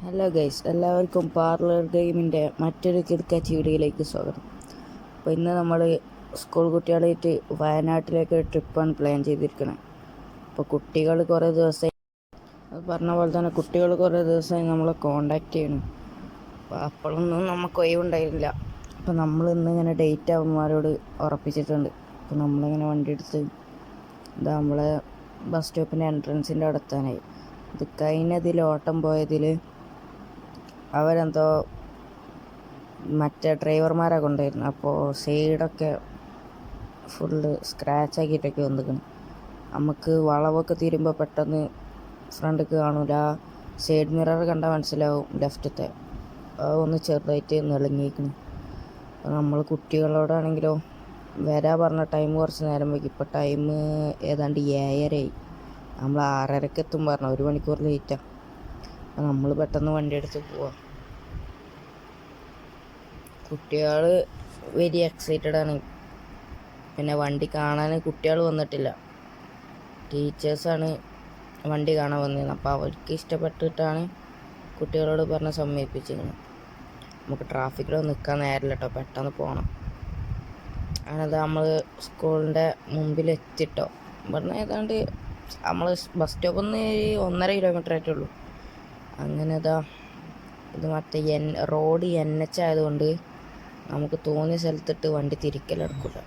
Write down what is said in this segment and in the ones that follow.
Hello guys, എല്ലാവർക്കും parlour ഗെയിമിൻ്റെ മറ്റൊരു കിടക്കാച്ചി വീഡിയോയിലേക്ക് സ്വാഗതം. അപ്പോൾ ഇന്ന് നമ്മൾ സ്കൂൾ കുട്ടികളായിട്ട് വയനാട്ടിലേക്ക് ട്രിപ്പാണ് പ്ലാൻ ചെയ്തിരിക്കുന്നത്. അപ്പോൾ കുട്ടികൾ കുറേ ദിവസമായി പറഞ്ഞ പോലെ തന്നെ കുട്ടികൾ കുറേ ദിവസമായി നമ്മളെ കോണ്ടാക്ട് ചെയ്യണം. അപ്പോൾ അപ്പോഴൊന്നും നമുക്ക് ഒഴിവുണ്ടായിരുന്നില്ല. അപ്പോൾ നമ്മൾ ഇന്നിങ്ങനെ ഡേറ്റ് അവന്മാരോട് ഉറപ്പിച്ചിട്ടുണ്ട്. അപ്പോൾ നമ്മളിങ്ങനെ വണ്ടി എടുത്ത് ഇതാ നമ്മളെ ബസ് സ്റ്റോപ്പിൻ്റെ എൻട്രൻസിൻ്റെ അവിടെ എത്താനായി. ഇത് കഴിഞ്ഞതിൽ ഓട്ടം പോയതിൽ അവരെന്തോ മറ്റേ ഡ്രൈവർമാരെ കൊണ്ടായിരുന്നു. അപ്പോൾ സൈഡൊക്കെ ഫുള്ള് സ്ക്രാച്ച് ആക്കിയിട്ടൊക്കെ വന്നിരിക്കണം. നമുക്ക് വളവൊക്കെ തീരുമ്പോൾ പെട്ടെന്ന് ഫ്രണ്ടിക്ക് കാണില്ല. സൈഡ് മിറർ കണ്ടാൽ മനസ്സിലാവും ലെഫ്റ്റത്തെ ഒന്ന് ചെറുതായിട്ട് നിളങ്ങിയിരിക്കണം. അപ്പോൾ നമ്മൾ കുട്ടികളോടാണെങ്കിലോ വരാൻ പറഞ്ഞ ടൈം കുറച്ച് നേരം വൈകി. ഇപ്പോൾ ടൈം ഏതാണ്ട് 7:30 നമ്മൾ 6:30 എത്തും പറഞ്ഞു. 1 മണിക്കൂർ ലേറ്റാണ്. അപ്പോൾ നമ്മൾ പെട്ടെന്ന് വണ്ടി എടുത്ത് പോവാം. കുട്ടികൾ വെരി എക്സൈറ്റഡ് ആണ്. പിന്നെ വണ്ടി കാണാൻ കുട്ടികൾ വന്നിട്ടില്ല, ടീച്ചേഴ്സാണ് വണ്ടി കാണാൻ വന്നിരുന്നത്. അപ്പോൾ അവർക്ക് ഇഷ്ടപ്പെട്ടിട്ടാണ് കുട്ടികളോട് പറഞ്ഞ് സമ്മതിപ്പിച്ചിരുന്നത്. നമുക്ക് ട്രാഫിക്കിലൊന്നും നിൽക്കാൻ നേരമില്ല കേട്ടോ, പെട്ടെന്ന് പോകണം. അങ്ങനത് നമ്മൾ സ്കൂളിൻ്റെ മുമ്പിലെത്തിട്ടോ. ഇവിടുന്ന് ഏതാണ്ട് നമ്മൾ ബസ് സ്റ്റോപ്പിൽ നിന്ന് 1.5 കിലോമീറ്റർ ആയിട്ടുള്ളൂ. അങ്ങനെ ഇത് മറ്റേ റോഡ് NH ആയതുകൊണ്ട് നമുക്ക് തോന്നിയ സ്ഥലത്തിട്ട് വണ്ടി തിരിക്കലെടുക്കില്ല.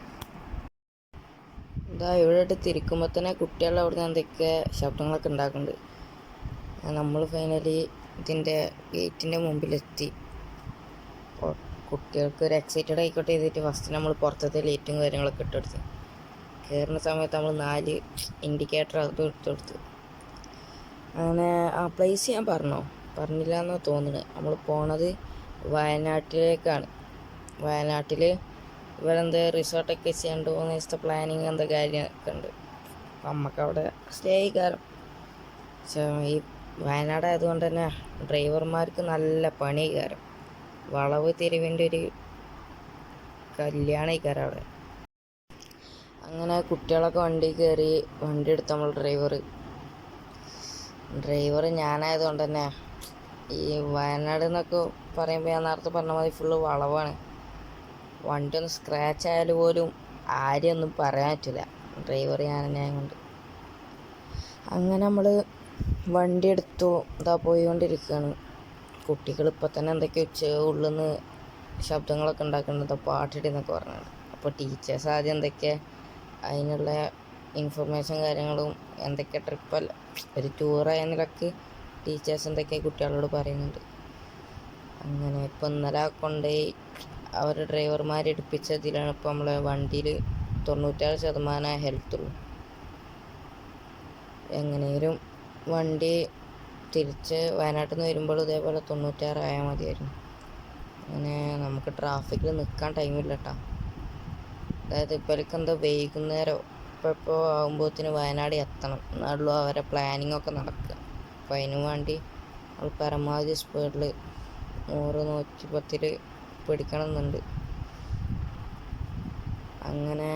ഇവിടെ ഇട്ട് തിരിക്കുമ്പോൾ തന്നെ കുട്ടികൾ അവിടെ നിന്ന് എന്തൊക്കെ ശബ്ദങ്ങളൊക്കെ ഉണ്ടാക്കുന്നുണ്ട്. നമ്മൾ ഫൈനലി ഇതിൻ്റെ ഗേറ്റിൻ്റെ മുമ്പിലെത്തി. അപ്പോൾ കുട്ടികൾക്ക് ഒരു എക്സൈറ്റഡ് ആയിക്കോട്ടെ ചെയ്തിട്ട് ഫസ്റ്റ് നമ്മൾ പുറത്തത്തെ ലൈറ്റും കാര്യങ്ങളൊക്കെ ഇട്ടെടുത്ത് കയറുന്ന സമയത്ത് നമ്മൾ 4 ഇൻഡിക്കേറ്റർ അത് ഇട്ടെടുത്ത്. അങ്ങനെ ആ പ്ലേസ് ഞാൻ പറഞ്ഞില്ല എന്നാണ് തോന്നുന്നത്. നമ്മൾ പോണത് വയനാട്ടിലേക്കാണ്. വയനാട്ടിൽ ഇവരെന്ത് റിസോർട്ടൊക്കെ ചെയ്യാൻ 2 ദിവസത്തെ പ്ലാനിങ് എന്താ കാര്യമൊക്കെ ഉണ്ട്. അപ്പം നമുക്കവിടെ സ്റ്റേ ചെയ്യാറ്. പക്ഷേ ഈ വയനാട് ആയതുകൊണ്ട് തന്നെ ഡ്രൈവർമാർക്ക് നല്ല പണി കയറും. വളവ് തിരിവിൻ്റെ ഒരു കല്യാണം കയറാം അവിടെ. അങ്ങനെ കുട്ടികളൊക്കെ വണ്ടി കയറി. വണ്ടി എടുത്ത് നമ്മൾ ഡ്രൈവർ ഞാനായതുകൊണ്ട് തന്നെ ഈ വയനാട് എന്നൊക്കെ പറയുമ്പോൾ ഞാൻ നേരത്തെ പറഞ്ഞ മാതിരി ഫുള്ള് വളവാണ്. വണ്ടി ഒന്ന് സ്ക്രാച്ച് ആയാലും പോലും ആരെയും ഒന്നും പറയാൻ പറ്റില്ല, ഡ്രൈവർ ഞാൻ കൊണ്ട്. അങ്ങനെ നമ്മൾ വണ്ടി എടുത്തു. പോയിക്കൊണ്ടിരിക്കുകയാണ്. കുട്ടികൾ ഇപ്പോൾ തന്നെ എന്തൊക്കെയോ ഉള്ളിൽ നിന്ന് ശബ്ദങ്ങളൊക്കെ ഉണ്ടാക്കുന്നുണ്ട്, പാട്ടിടുന്നൊക്കെ പറഞ്ഞിട്ടുണ്ട്. അപ്പോൾ ടീച്ചേഴ്സ് ആദ്യം എന്തൊക്കെ അതിനുള്ള ഇൻഫർമേഷൻ കാര്യങ്ങളും എന്തൊക്കെ ട്രിപ്പല്ല ഒരു ടൂറായ നിലക്ക് ടീച്ചേഴ്സ് എന്തൊക്കെ കുട്ടികളോട് പറയുന്നുണ്ട്. അങ്ങനെ ഇപ്പോൾ ഇന്നലെ കൊണ്ടുപോയി അവർ ഡ്രൈവർമാരെടുപ്പിച്ചതിലാണ് ഇപ്പോൾ നമ്മളെ വണ്ടിയിൽ 96% ഹെൽത്തുള്ളൂ. എങ്ങനെയും വണ്ടി തിരിച്ച് വയനാട്ടിൽ നിന്ന് വരുമ്പോൾ ഇതേപോലെ 96 ആയാൽ മതിയായിരുന്നു. അങ്ങനെ നമുക്ക് ട്രാഫിക്കിൽ നിൽക്കാൻ ടൈമില്ല കേട്ടോ. അതായത് ഇപ്പോഴേക്ക് എന്താ വൈകുന്നേരം ഇപ്പോൾ ആകുമ്പോഴത്തേന് വയനാട് എത്തണം എന്നാലുള്ളൂ അവരെ പ്ലാനിങ് ഒക്കെ നടക്കുക. അപ്പോൾ അതിനു വേണ്ടി നമ്മൾ പരമാവധി സ്പീഡിൽ 100-110 പിടിക്കണം എന്നുണ്ട്. അങ്ങനെ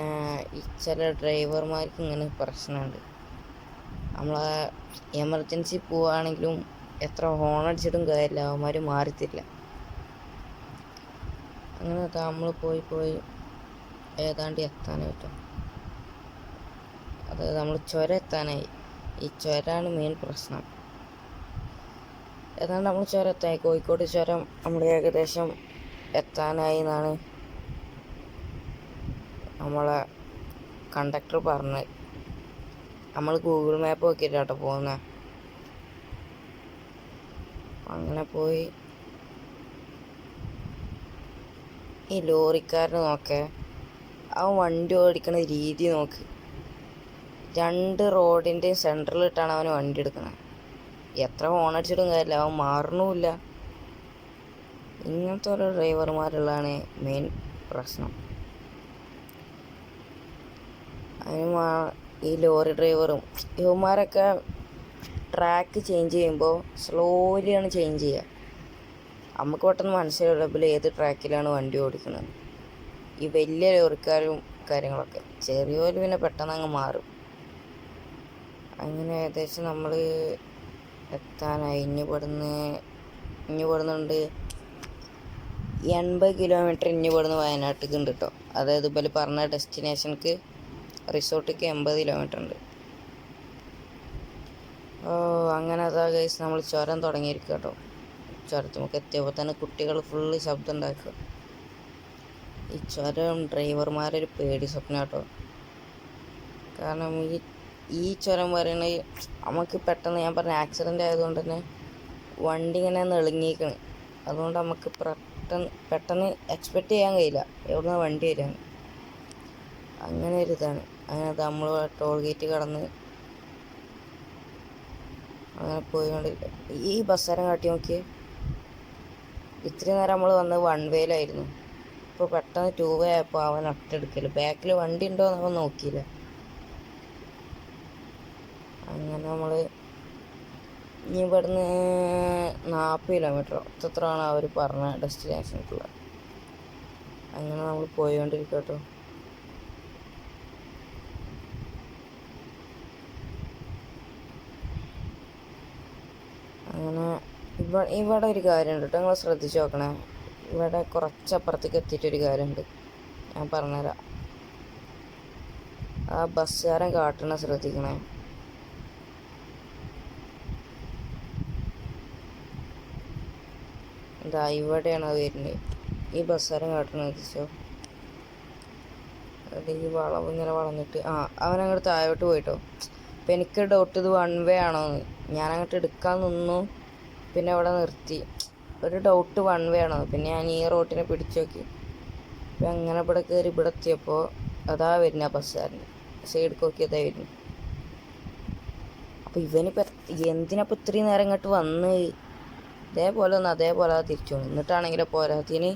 ഈ ചില ഡ്രൈവർമാർക്ക് ഇങ്ങനെ പ്രശ്നമുണ്ട്. നമ്മളെ എമർജൻസി പോവുകയാണെങ്കിലും എത്ര ഹോൺ അടിച്ചിട്ടും കാര്യമില്ല, അവന്മാർ മാറിത്തില്ല. അങ്ങനെ നമ്മൾ പോയി ഏതാണ്ട് എത്താനായിട്ടോ. അതായത് നമ്മൾ ചുരം എത്താനായി. ഈ ചുരമാണ് മെയിൻ പ്രശ്നം. ഏതാണ്ട് നമ്മൾ ചുരം എത്താനായി. കോഴിക്കോട് ചുരം നമ്മൾ ഏകദേശം എത്താനായി എന്നാണ് നമ്മളെ കണ്ടക്ടർ പറഞ്ഞത്. നമ്മൾ ഗൂഗിൾ മാപ്പ് നോക്കിയിട്ടാട്ടോ പോകുന്നത്. അങ്ങനെ പോയി ഈ ലോറിക്കാരന് നോക്കേ, അവൻ വണ്ടി ഓടിക്കണ രീതി നോക്ക്. 2 റോഡിൻ്റെയും സെൻറ്ററിലിട്ടാണ് അവന് വണ്ടി എടുക്കുന്നത്. എത്ര ഹോണടിച്ചിട്ടും കാര്യമില്ല, അവൻ മാറണമില്ല. ഇങ്ങനത്തെ ഓരോ ഡ്രൈവർമാരുള്ളതാണ് മെയിൻ പ്രശ്നം. അതിന് ഈ ലോറി ഡ്രൈവറും ഇവന്മാരൊക്കെ ട്രാക്ക് ചേഞ്ച് ചെയ്യുമ്പോൾ സ്ലോലിയാണ് ചേഞ്ച് ചെയ്യുക. നമുക്ക് പെട്ടെന്ന് മനസ്സിലാവില്ല ഏത് ട്രാക്കിലാണ് വണ്ടി ഓടിക്കുന്നത്. ഈ വലിയ ലോറിക്കാരും കാര്യങ്ങളൊക്കെ, ചെറിയവർ പിന്നെ പെട്ടെന്ന് അങ്ങ് മാറും. അങ്ങനെ ഏകദേശം നമ്മൾ എത്താനായി. ഇനി ഇവിടുന്ന് ഇനി ഇവിടുന്നുണ്ട് 80 കിലോമീറ്റർ ഇനി ഇവിടുന്ന് വയനാട്ടിലേക്ക് ഉണ്ട് കേട്ടോ. അതായത് ഇപ്പം പറഞ്ഞ ഡെസ്റ്റിനേഷൻക്ക് റിസോർട്ടിലേക്ക് 80 കിലോമീറ്റർ ഉണ്ട്. ഓ അങ്ങനെ അതാ ഗൈസ് നമ്മൾ ചുരം തുടങ്ങിയിരിക്കുക കേട്ടോ. ചുരത്തുമൊക്കെ എത്തിയപ്പോൾ തന്നെ കുട്ടികൾ ഫുള്ള് ശബ്ദം ഉണ്ടാക്കുക. ഈ ചുരം ഡ്രൈവർമാരൊരു പേടി സ്വപ്നം കേട്ടോ. കാരണം ഈ ചുരം പറയുന്നത് നമുക്ക് പെട്ടെന്ന്, ഞാൻ പറഞ്ഞ ആക്സിഡൻ്റ് ആയതുകൊണ്ട് തന്നെ വണ്ടി ഇങ്ങനെ നെളുങ്ങിയിരിക്കണ്. അതുകൊണ്ട് നമുക്ക് പെട്ടെന്ന് എക്സ്പെക്റ്റ് ചെയ്യാൻ കഴിയില്ല എവിടുന്ന വണ്ടി വരികയാണ്. അങ്ങനെ ഒരു ഇതാണ്. അങ്ങനെ നമ്മൾ ടോൾ ഗേറ്റ് കടന്ന് അങ്ങനെ പോയിക്കൊണ്ടിരിക്കുക. ഈ ബസ്സാരം കാട്ടി നോക്കിയേ, ഇത്രയും നേരം നമ്മൾ വന്നത് 1 വേയിലായിരുന്നു. ഇപ്പോൾ പെട്ടെന്ന് 2 വേ ആയപ്പോൾ അവൻ ഒട്ടെടുക്കല്. ബാക്കിൽ വണ്ടി ഉണ്ടോ എന്നവൻ നോക്കിയില്ല. അങ്ങനെ നമ്മൾ ഇനി ഇവിടുന്ന് 40 കിലോമീറ്ററോ അത്രയാണ് അവർ പറഞ്ഞ ഡെസ്റ്റിനേഷനിലുള്ള. അങ്ങനെ നമ്മൾ പോയിക്കൊണ്ടിരിക്കുക കേട്ടോ. അങ്ങനെ ഇവിടെ ഒരു കാര്യമുണ്ട് കേട്ടോ, നിങ്ങൾ ശ്രദ്ധിച്ച് നോക്കണേ. ഇവിടെ കുറച്ചപ്പുറത്തേക്ക് എത്തിയിട്ടൊരു കാര്യമുണ്ട്, ഞാൻ പറഞ്ഞുതരാം. ആ ബസ്സുകാരൻ കാട്ടണ ശ്രദ്ധിക്കണേ. എന്താ ഇവിടെയാണ് അത് വരുന്നത്. ഈ ബസ്സുകാരൻ കാട്ടണ ശ്രദ്ധിച്ചോ. അത് ഈ വളവ് ഇങ്ങനെ വളഞ്ഞിട്ട് അവനങ്ങോട്ട് താഴോട്ട് പോയിട്ടോ. അപ്പം എനിക്ക് ഡൗട്ട് ഇത് 1 വേ ആണോന്ന്. ഞാനങ്ങോട്ട് എടുക്കാൻ നിന്നു, പിന്നെ അവിടെ നിർത്തി. ഒരു ഡൗട്ട് 1 വേ ആണോ. പിന്നെ ഞാൻ ഈ റോട്ടിനെ പിടിച്ചു നോക്കി. അപ്പം അങ്ങനെ ഇവിടെ കയറി ഇവിടെ എത്തിയപ്പോൾ അതാ വരുന്ന ബസ്സുകാരൻ സൈഡ് നോക്കിയതാ വരുന്നു. അപ്പോൾ ഇവനിപ്പോൾ എന്തിനപ്പോൾ ഇത്രയും നേരം ഇങ്ങോട്ട് വന്ന് അതേപോലെ തിരിച്ചു വന്നു. എന്നിട്ടാണെങ്കിലോ പോരാത്തിന്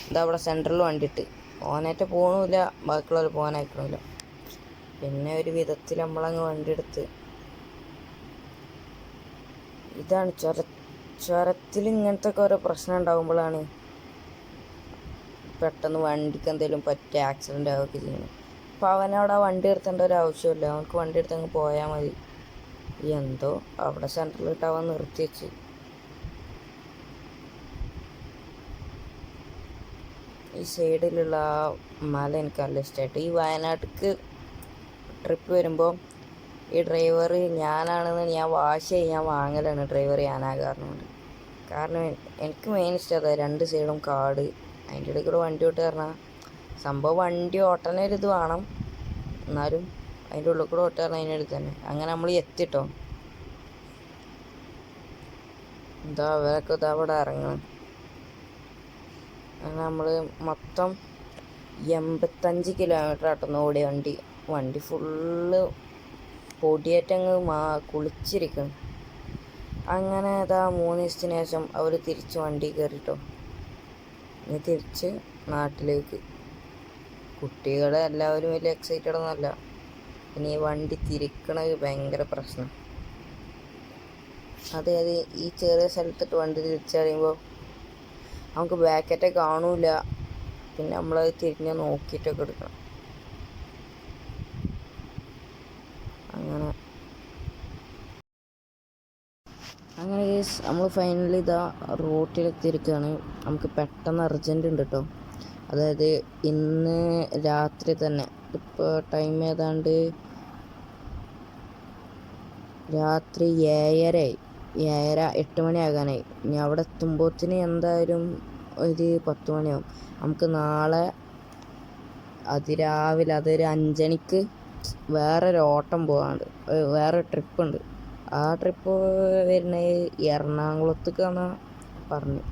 ഇതാ അവിടെ സെൻറ്ററിൽ വണ്ടിയിട്ട് ഓനായിട്ട് പോകണമില്ല, ബാക്കിയുള്ളവർ പോകാനയക്കണമില്ല. പിന്നെ ഒരു വിധത്തിൽ നമ്മളങ്ങ് വണ്ടി എടുത്ത്. ഇതാണ് ചുരത്തിൽ ഇങ്ങനത്തെ ഒക്കെ ഓരോ പ്രശ്നം ഉണ്ടാകുമ്പോഴാണ് പെട്ടെന്ന് വണ്ടിക്ക് എന്തെങ്കിലും പറ്റിയ ആക്സിഡൻ്റ് ആവുകയൊക്കെ ചെയ്യുന്നത്. അപ്പോൾ അവനവിടെ വണ്ടി എടുത്തേണ്ട ഒരു ആവശ്യമില്ല, അവനക്ക് വണ്ടി എടുത്തങ്ങ് പോയാൽ മതി. എന്തോ അവിടെ സെൻറ്ററിലിട്ട് അവൻ നിർത്തി വെച്ച്. ഈ സൈഡിലുള്ള ആ മല എനിക്ക് നല്ല ഇഷ്ടമായിട്ട്. ഈ വയനാട്ടിലേക്ക് ട്രിപ്പ് വരുമ്പോൾ ഈ ഡ്രൈവർ ഞാനാണെന്ന് ഞാൻ ഞാൻ വാങ്ങലാണ് ഡ്രൈവർ ഞാനാകാറുണ്ട്. കാരണം എനിക്ക് മെയിൻ ഇഷ്ടം അതാ, 2 സൈഡും കാട്, അതിൻ്റെ ഇടയിൽ കൂടെ വണ്ടി ഓട്ട് പറഞ്ഞാൽ സംഭവം വണ്ടി ഓട്ടണൊരിത് വേണം, എന്നാലും അതിൻ്റെ ഉള്ളിൽ കൂടെ ഓട്ട് പറഞ്ഞാൽ അതിൻ്റെ അടുത്ത് തന്നെ. അങ്ങനെ നമ്മൾ എത്തിട്ടോ. എന്താ അവരൊക്കെ ഇതാ അവിടെ ഇറങ്ങണം. അങ്ങനെ നമ്മൾ മൊത്തം 85 കിലോമീറ്റർ ആട്ടുന്ന ഓടിയ വണ്ടി ഫുള്ള് പൊടിയേറ്റങ്ങ് കുളിച്ചിരിക്കണം. അങ്ങനെ അതാ 3 ദിവസത്തിന് ശേഷം അവർ തിരിച്ച് വണ്ടി കയറിട്ടോ. ഇനി തിരിച്ച് നാട്ടിലേക്ക്. കുട്ടികളെ എല്ലാവരും വലിയ എക്സൈറ്റഡ് ഒന്നുമല്ല. ഇനി വണ്ടി തിരിക്കണത് ഭയങ്കര പ്രശ്നം. അതായത് ഈ ചെറിയ സ്ഥലത്തിട്ട് വണ്ടി തിരിച്ചറിയുമ്പോൾ നമുക്ക് ബാക്കറ്റെ കാണൂല, പിന്നെ നമ്മളത് തിരിഞ്ഞ് നോക്കിയിട്ടൊക്കെ എടുക്കണം. അങ്ങനെ നമ്മൾ ഫൈനലി ഇതാ റോട്ടിലെത്തിയിരിക്കുകയാണ്. നമുക്ക് പെട്ടെന്ന് അർജൻറ്റ് ഉണ്ട് കേട്ടോ. അതായത് ഇന്ന് രാത്രി തന്നെ, ഇപ്പോൾ ടൈം ഏതാണ്ട് രാത്രി 7:30 8 മണി ആകാനായി. ഇനി അവിടെ എത്തുമ്പോഴത്തേന് എന്തായാലും ഒരു 10 മണിയാവും. നമുക്ക് നാളെ അതിരാവിലെ അതൊരു 5 മണിക്ക് വേറൊരു ഓട്ടം പോകാണ്ട്, വേറെ ട്രിപ്പ് ഉണ്ട്. ആ ട്രിപ്പ് വരുന്നത് എറണാകുളത്തേക്കാണ് പറഞ്ഞു.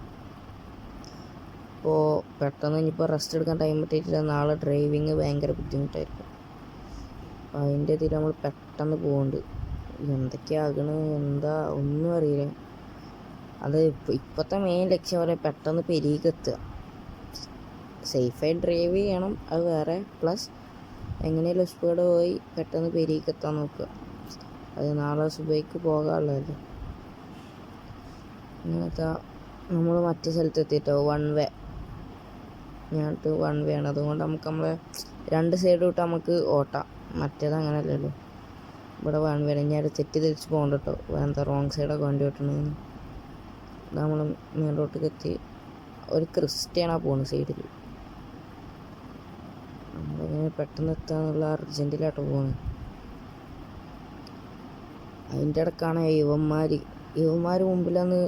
അപ്പോൾ പെട്ടെന്ന് ഇനിയിപ്പോൾ റെസ്റ്റ് എടുക്കാൻ ടൈം പറ്റിയിട്ടില്ല. നാളെ ഡ്രൈവിങ് ഭയങ്കര ബുദ്ധിമുട്ടായിരിക്കും. അപ്പോൾ അതിൻ്റെ ഇതിൽ നമ്മൾ പെട്ടെന്ന് പോകുന്നുണ്ട്. എന്തൊക്കെയാകണ് എന്താ ഒന്നും അറിയില്ല. അത് ഇപ്പോഴത്തെ മെയിൻ ലക്ഷ്യം പോലെ പെട്ടെന്ന് പെരീക്കെത്തുക, സേഫായി ഡ്രൈവ് ചെയ്യണം, അത് വേറെ. പ്ലസ് എങ്ങനെയും സ്പീഡ് പോയി പെട്ടെന്ന് പെരീക്കെത്താൻ നോക്കുക. അത് നാളെ സുബൈക്ക് പോകാനുള്ളതല്ലേ. അങ്ങനത്തെ നമ്മൾ മറ്റേ സ്ഥലത്ത് എത്തിയിട്ടോ. 1 വേ ഞാനിട്ട് 1 വേ ആണ്. അതുകൊണ്ട് നമുക്ക് നമ്മളെ 2 സൈഡ് വിട്ട് നമുക്ക് ഓട്ടാം. മറ്റേത് അങ്ങനെയല്ലല്ലോ. ഇവിടെ 1 വേ. ഞാൻ തെറ്റി തിരിച്ച് പോകണ്ട കേട്ടോ, എന്താ റോങ് സൈഡൊക്കെ വണ്ടി ഓട്ടണമെന്ന്. നമ്മൾ മെയിൻ റോട്ടിലേക്ക് എത്തി. ഒരു ക്രിസ്ത്യാനാണ് പോകുന്നത് സൈഡിൽ. നമ്മളിങ്ങനെ പെട്ടെന്ന് എത്താന്നുള്ള അർജൻറ്റിലാട്ടോ പോകുന്നത്. അതിൻ്റെ ഇടക്കാണ് ഇവന്മാർ മുമ്പിലൊന്ന്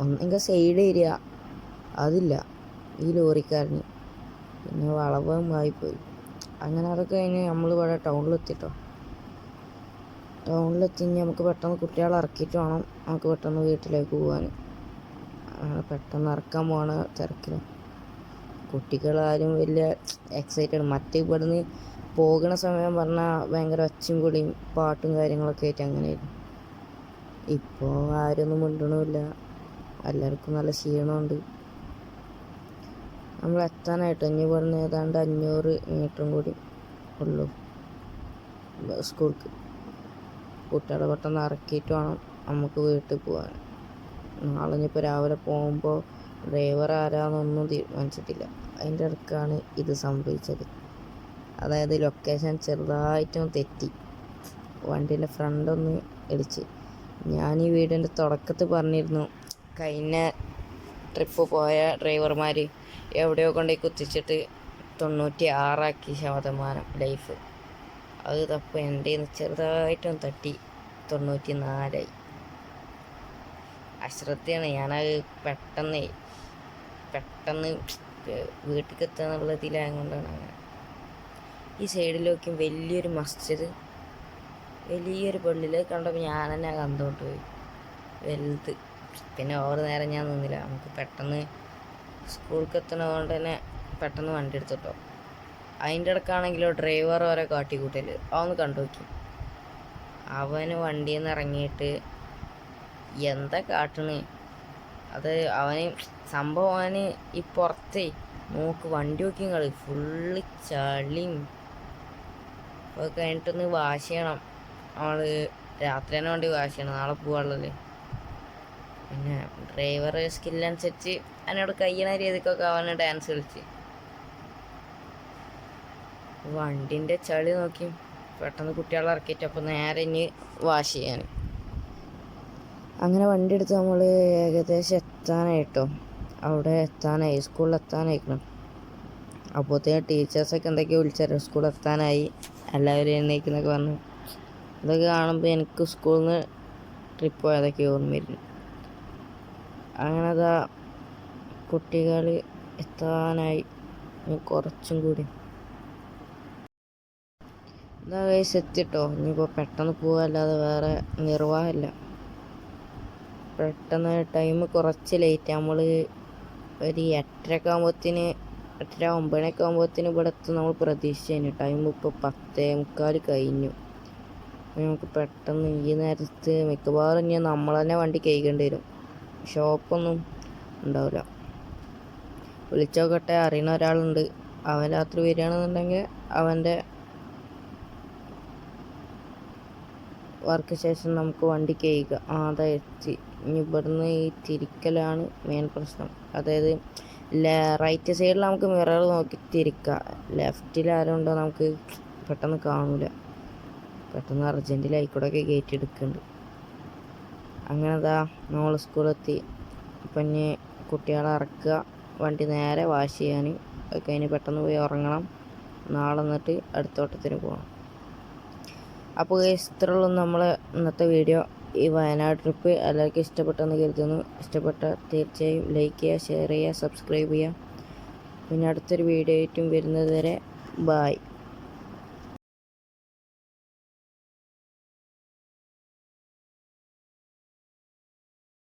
ഒന്നെങ്കിൽ സൈഡ് ഏരിയ അതില്ല ഈ ലോറിക്കാരന്, പിന്നെ വളവായിപ്പോയി. അങ്ങനെ അതൊക്കെ കഴിഞ്ഞ് നമ്മൾ ഇവിടെ ടൗണിലെത്തിട്ടോ. ടൗണിലെത്തി നമുക്ക് പെട്ടെന്ന് കുട്ടികളെ ഇറക്കിയിട്ട് വേണം നമുക്ക് പെട്ടെന്ന് വീട്ടിലേക്ക് പോകാൻ. പെട്ടെന്ന് ഇറക്കാൻ പോകണ തിരക്കിൽ കുട്ടികളാരും വലിയ എക്സൈറ്റഡ്. മറ്റേ ഇവിടുന്ന് പോകുന്ന സമയം പറഞ്ഞാൽ ഭയങ്കര ഒച്ചയും പൊളിയും പാട്ടും കാര്യങ്ങളൊക്കെ ആയിട്ട് അങ്ങനെയായിരുന്നു. ഇപ്പോൾ ആരൊന്നും മിണ്ടണമില്ല, എല്ലാവർക്കും നല്ല ക്ഷീണമുണ്ട്. നമ്മൾ എത്താനായിട്ട് ഇനി ഇവിടുന്ന് ഏതാണ്ട് 500 മീറ്ററും കൂടി ഉള്ളൂ സ്കൂൾക്ക്. കുട്ടികളെ പെട്ടെന്ന് ഇറക്കിയിട്ട് വേണം നമുക്ക് വീട്ടിൽ പോകാൻ. നാളെ ഇനിയിപ്പോൾ രാവിലെ പോകുമ്പോൾ ഡ്രൈവർ ആരാന്നൊന്നും തീരുമാനിച്ചിട്ടില്ല. അതിൻ്റെ ഇടയ്ക്കാണ് ഇത് സംഭവിച്ചത്. അതായത് ലൊക്കേഷൻ ചെറുതായിട്ടും തെറ്റി, വണ്ടീൻ്റെ ഫ്രണ്ടൊന്ന് ഇടിച്ച്. ഞാൻ ഈ വീടിൻ്റെ തുടക്കത്തിൽ പറഞ്ഞിരുന്നു, കഴിഞ്ഞ ട്രിപ്പ് പോയ ഡ്രൈവർമാർ എവിടെയോ കൊണ്ടുപോയി കുത്തിച്ചിട്ട് 96 ശതമാനം ലൈഫ്. അത് തപ്പ് എൻ്റെ ചെറുതായിട്ടും തട്ടി 94. അശ്രദ്ധയാണ്. ഞാനത് പെട്ടെന്ന് വീട്ടിലേക്ക് എത്തുകയെന്നുള്ളതിലായതുകൊണ്ടാണ് അങ്ങനെ. ഈ സൈഡിൽ നോക്കിയും വലിയൊരു മസ്ജിദ്, വലിയൊരു പള്ളിയിൽ കണ്ടപ്പോൾ ഞാൻ തന്നെ കണ്ടോട്ട് പോയി, വലുത്. പിന്നെ ഓവർ നേരം ഞാൻ നിന്നില്ല. നമുക്ക് പെട്ടെന്ന് സ്കൂൾക്ക് എത്തണതുകൊണ്ട് തന്നെ പെട്ടെന്ന് വണ്ടി എടുത്തിട്ടോ. അതിൻ്റെ ഇടയ്ക്കാണെങ്കിലോ ഡ്രൈവർ ഓരോ കാട്ടിക്കൂട്ടൽ അതൊന്ന് കണ്ടു നോക്കി. അവന് വണ്ടിയിൽ നിന്ന് ഇറങ്ങിയിട്ട് എന്താ കാട്ടണ്, അത് അവന് സംഭവം അവന് ഈ പുറത്തേ നോക്ക് വണ്ടി നോക്കി കളി ഫുള്ള് ചളിയും. അപ്പോൾ കഴിഞ്ഞിട്ടൊന്ന് വാഷ് ചെയ്യണം. നമ്മൾ രാത്രി തന്നെ വണ്ടി വാഷ് ചെയ്യണം, നാളെ പോകാനുള്ളത്. പിന്നെ ഡ്രൈവർ സ്കില്ലനുസരിച്ച് എന്നോട് കഴിയണ രീതിക്കൊക്കെ അവന് ഡാൻസ് കളിച്ച് വണ്ടിൻ്റെ ചളി നോക്കി പെട്ടെന്ന് കുട്ടികളെ ഇറക്കിയിട്ട് അപ്പോൾ നേരെ ഇനി വാഷ് ചെയ്യാൻ. അങ്ങനെ വണ്ടി എടുത്ത് നമ്മൾ ഏകദേശം എത്താനായിട്ടോ. അവിടെ എത്താനായി, സ്കൂളിൽ എത്താനായിക്കണം. അപ്പോഴത്തേക്കും ടീച്ചേഴ്സൊക്കെ എന്തൊക്കെയോ വിളിച്ചായിരുന്നു, സ്കൂളിൽ എത്താനായി എല്ലാവരും എഴുന്നേക്കുന്നൊക്കെ പറഞ്ഞു. അതൊക്കെ കാണുമ്പോൾ എനിക്ക് സ്കൂളിൽ നിന്ന് ട്രിപ്പ് പോയതൊക്കെ ഓർമ്മയിരുന്നു. അങ്ങനെ അതാ കുട്ടികൾ എത്താനായി, കുറച്ചും കൂടി. എന്താ കേസ് എത്തിട്ടോ. ഇനിയിപ്പോൾ പെട്ടെന്ന് പോകാല്ലാതെ വേറെ നിർവാഹമില്ല. പെട്ടെന്ന് ടൈം കുറച്ച് ലേറ്റ്. നമ്മൾ ഒരു 8:30 8:30 9 ഇവിടെ എത്തും നമ്മൾ പ്രതീക്ഷിച്ചു. ടൈം ഇപ്പോൾ 10:45 കഴിഞ്ഞു. നമുക്ക് പെട്ടെന്ന് ഈ നേരത്ത് മിക്കവാറും ഇനി നമ്മൾ തന്നെ വണ്ടി കഴുകേണ്ടി വരും, ഷോപ്പൊന്നും ഉണ്ടാവില്ല. വിളിച്ചോക്കട്ടെ, അറിയുന്ന ഒരാളുണ്ട്. അവൻ രാത്രി വരികയാണെന്നുണ്ടെങ്കിൽ അവൻ്റെ വർക്ക് ശേഷം നമുക്ക് വണ്ടി കഴുകുക. അതാ എത്തി. ഇനി ഇവിടുന്ന് ഈ തിരിക്കലാണ് മെയിൻ പ്രശ്നം. അതായത് റൈറ്റ് സൈഡിൽ നമുക്ക് മിറർ നോക്കി തിരിക്കുക, ലെഫ്റ്റിൽ ആരും ഉണ്ടോ നമുക്ക് പെട്ടെന്ന് കാണൂല. പെട്ടെന്ന് അർജൻറ്റിലായിക്കൂടെയൊക്കെ ഗേറ്റ് എടുക്കുന്നുണ്ട്. അങ്ങനെ അതാ നമ്മൾ സ്കൂളെത്തി. അപ്പം ഇനി കുട്ടികളെ ഇറക്കുക, വണ്ടി നേരെ വാഷ് ചെയ്യാൻ. ഒക്കെ അതിന് പെട്ടെന്ന് പോയി ഉറങ്ങണം, നാളെ എന്നിട്ട് അടുത്ത ഓട്ടത്തിന് പോകണം. അപ്പോൾ ഇത്രയുള്ളൂ നമ്മളെ ഇന്നത്തെ വീഡിയോ. ഈ വയനാട് ട്രിപ്പ് എല്ലാവർക്കും ഇഷ്ടപ്പെട്ടെന്ന് കരുതുന്നു. ഇഷ്ടപ്പെട്ട തീർച്ചയായും ലൈക്ക് ചെയ്യുക, ഷെയർ ചെയ്യുക, സബ്സ്ക്രൈബ് ചെയ്യുക. പിന്നെ അടുത്തൊരു വീഡിയോ ആയിട്ടും വരുന്നത് വരെ ബായ്.